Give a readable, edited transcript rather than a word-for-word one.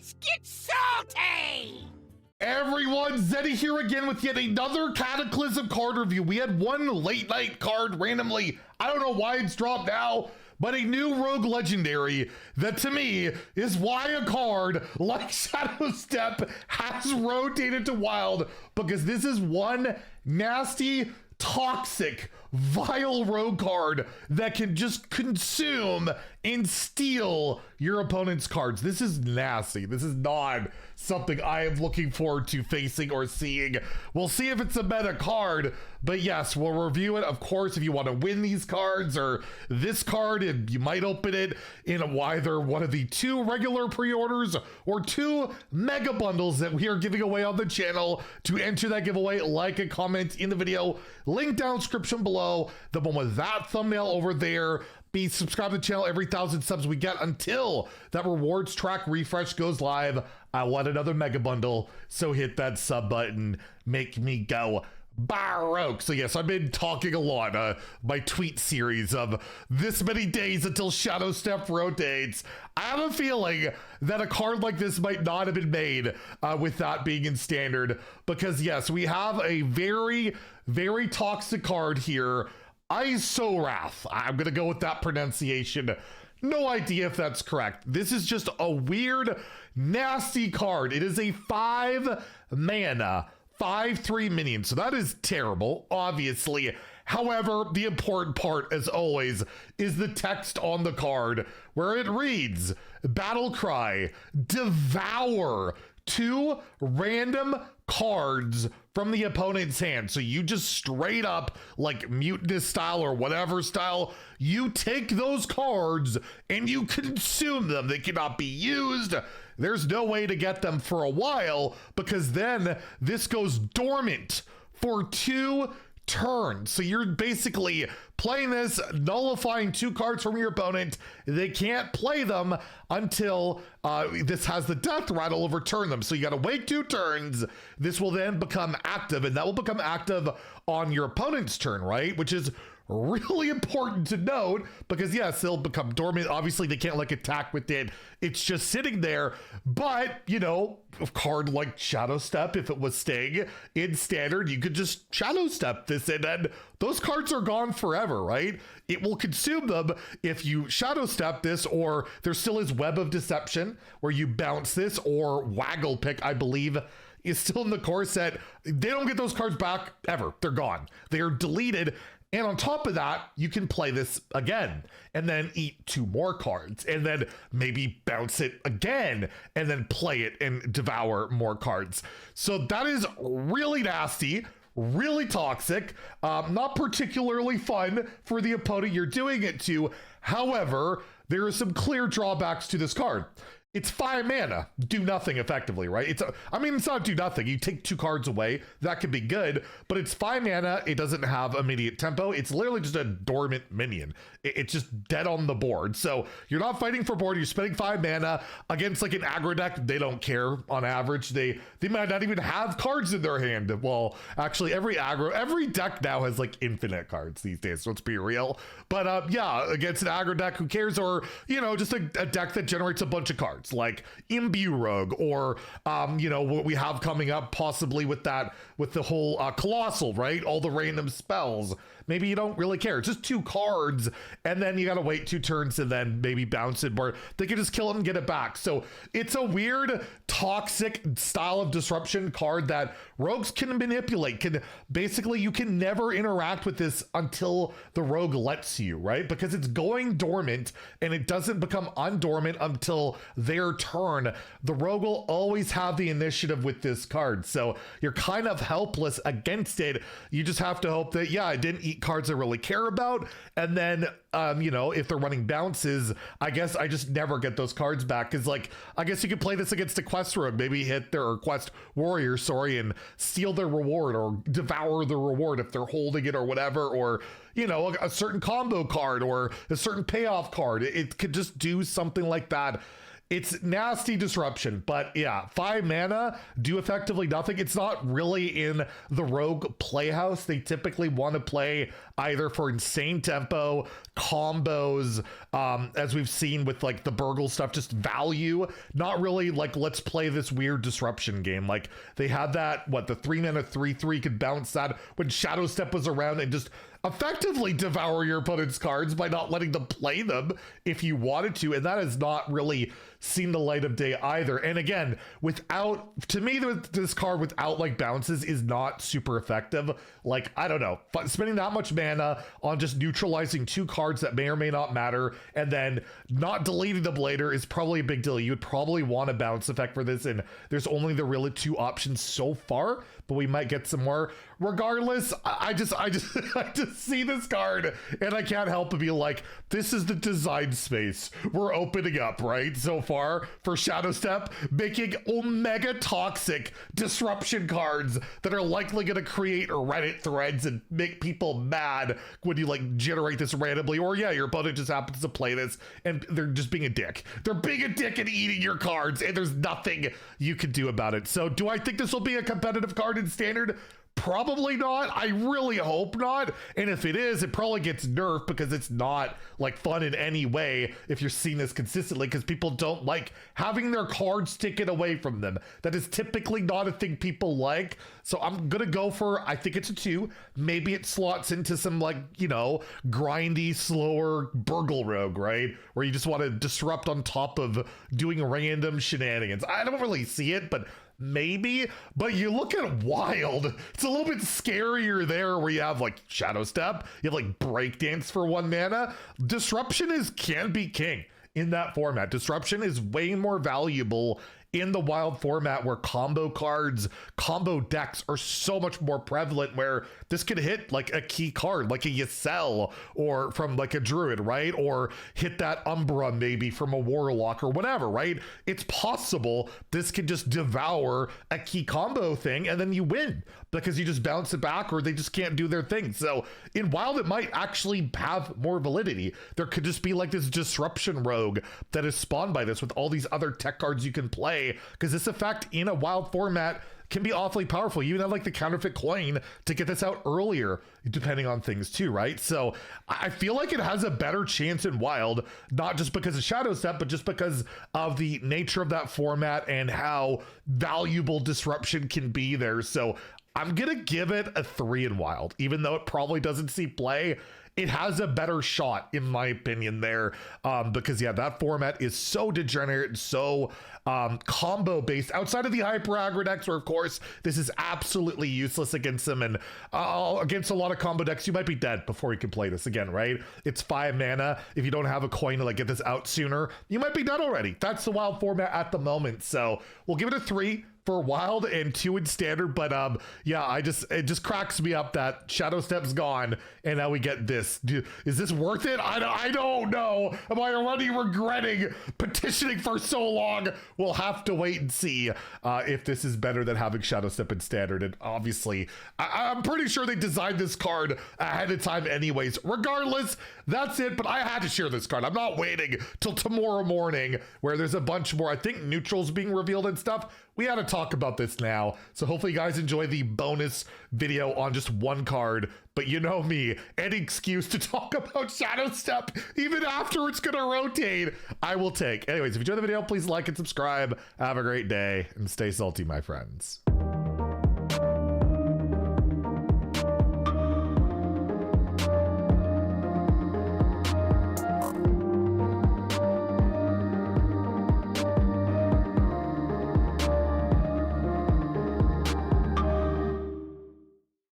Let's get salty! Everyone, Zeddy here again with yet another Cataclysm card review. We had one late night card randomly. I don't know why it's dropped now, but a new rogue legendary that to me is why a card like Shadowstep has rotated to wild, because this is one nasty, toxic, vile rogue card that can just consume and steal your opponent's cards. This is nasty. This is not something I am looking forward to facing or seeing. We'll see if it's a meta card, but yes, we'll review it. Of course, if you want to win these cards or this card, and you might open it in either one of the two regular pre-orders or two mega bundles that we are giving away on the channel. To enter that giveaway, like and comment in the video, link down description below, the one with that thumbnail over there. Be subscribed to the channel every 1,000 subs we get until that rewards track refresh goes live. I want another mega bundle, so hit that sub button, make me go baroque. So yes, I've been talking a lot, my tweet series of this many days until Shadowstep rotates. I have a feeling that a card like this might not have been made with that being in standard, because yes, we have a very, very toxic card here. Isorath. I'm gonna go with that pronunciation. No idea if that's correct. This is just a weird, nasty card. It is a 5 mana, 5/3 minion. So that is terrible, obviously. However, the important part, as always, is the text on the card, where it reads, Battle Cry, devour 2 random cards from the opponent's hand. So you just straight up, like mutinous style or whatever style, you take those cards and you consume them. They cannot be used. There's no way to get them for a while, because then this goes dormant for 2 turns. So you're basically playing this, nullifying 2 cards from your opponent. They can't play them until this has the death rattle of return them. So you gotta wait 2 turns. This will then become active, and that will become active on your opponent's turn, right? Which is really important to note, because yes, they'll become dormant. Obviously they can't like attack with it. It's just sitting there. But you know, a card like Shadowstep, if it was staying in standard, you could just Shadowstep this and then those cards are gone forever, right? It will consume them if you Shadowstep this, or there still is Web of Deception where you bounce this, or Waggle Pick, I believe, is still in the core set. They don't get those cards back ever. They're gone. They are deleted. And on top of that, you can play this again and then eat 2 more cards and then maybe bounce it again and then play it and devour more cards. So that is really nasty, really toxic, not particularly fun for the opponent you're doing it to. However, there are some clear drawbacks to this card. It's 5 mana, do nothing effectively, right? It's not do nothing. You take 2 cards away, that could be good, but it's 5 mana. It doesn't have immediate tempo. It's literally just a dormant minion. It's just dead on the board. So you're not fighting for board. You're spending 5 mana against like an aggro deck. They don't care on average. They might not even have cards in their hand. Well, actually every deck now has like infinite cards these days. So let's be real. But yeah, against an aggro deck, who cares? Or, you know, just a deck that generates a bunch of cards, like Imbue Rogue, or you know, what we have coming up possibly with the whole Colossal, right? All the random spells. Maybe you don't really care. It's just 2 cards, and then you gotta wait 2 turns and then maybe bounce it, or they can just kill it and get it back. So it's a weird, toxic style of disruption card that rogues can manipulate. Basically, you can never interact with this until the rogue lets you, right? Because it's going dormant, and it doesn't become undormant until their turn. The rogue will always have the initiative with this card, so you're kind of helpless against it. You just have to hope that, yeah, it didn't eat cards I really care about, and then you know, if they're running bounces, I guess I just never get those cards back. Because like, I guess you could play this against a quest rogue, maybe hit their quest warrior, sorry, and steal their reward or devour the reward if they're holding it or whatever, or you know, a certain combo card or a certain payoff card. It could just do something like that. it's nasty disruption, but yeah, 5 mana, do effectively nothing. It's not really in the rogue playhouse. They typically want to play either for insane tempo, combos, as we've seen with like the Burgle stuff, just value, not really like, let's play this weird disruption game. Like they had that, what, the 3 mana 3/3 could bounce that when Shadowstep was around and just effectively devour your opponent's cards by not letting them play them if you wanted to, and that has not really seen the light of day either. And again, without, to me, this card without like bounces is not super effective. Like, I don't know, spending that much mana on just neutralizing 2 cards that may or may not matter and then not deleting them later is probably a big deal. You would probably want a bounce effect for this, and there's only the really 2 options so far, but we might get some more. Regardless, I just see this card and I can't help but be like, this is the design space we're opening up, right? So far for Shadowstep, making omega toxic disruption cards that are likely going to create Reddit threads and make people mad when you like generate this randomly, or yeah, your opponent just happens to play this and they're just being a dick. They're being a dick and eating your cards, and there's nothing you can do about it. So do I think this will be a competitive card in Standard? Probably not. I really hope not. And if it is, it probably gets nerfed because it's not like fun in any way if you're seeing this consistently, because people don't like having their cards taken away from them. That is typically not a thing people like. So I'm gonna go for, I think it's a 2. Maybe it slots into some like, you know, grindy, slower Burgle Rogue, right? Where you just want to disrupt on top of doing random shenanigans. I don't really see it, but maybe. But you look at Wild, it's a little bit scarier there, where you have like Shadowstep, you have like Breakdance for 1 mana. Disruption can be king in that format. Disruption is way more valuable in the Wild format, where combo cards, combo decks are so much more prevalent, where this could hit like a key card, like a Yssel, or from like a Druid, right? Or hit that Umbra maybe from a Warlock or whatever, right? It's possible this could just devour a key combo thing and then you win because you just bounce it back, or they just can't do their thing. So in Wild, it might actually have more validity. There could just be like this disruption rogue that is spawned by this with all these other tech cards you can play, because this effect in a Wild format can be awfully powerful. You even have like the counterfeit coin to get this out earlier, depending on things too, right? So I feel like it has a better chance in Wild, not just because of Shadowstep, but just because of the nature of that format and how valuable disruption can be there. So I'm gonna give it a 3 in Wild, even though it probably doesn't see play. It has a better shot, in my opinion, there, because yeah, that format is so degenerate and so combo based outside of the hyper aggro decks, where of course this is absolutely useless against them, and against a lot of combo decks you might be dead before you can play this again, right? It's 5 mana. If you don't have a coin to like get this out sooner, you might be dead already. That's the Wild format at the moment. So we'll give it a 3 for Wild and 2 in Standard. But yeah, it just cracks me up that Shadowstep's gone and now we get this. Is this worth it? I don't know. Am I already regretting petitioning for so long? We'll have to wait and see if this is better than having Shadowstep in Standard. And obviously, I'm pretty sure they designed this card ahead of time anyways. Regardless, that's it. But I had to share this card. I'm not waiting till tomorrow morning, where there's a bunch more, I think, neutrals being revealed and stuff. We had to talk about this now. So hopefully you guys enjoy the bonus video on just one card. But you know me, any excuse to talk about Shadowstep, even after it's gonna rotate, I will take. Anyways, if you enjoyed the video, please like and subscribe. Have a great day and stay salty, my friends.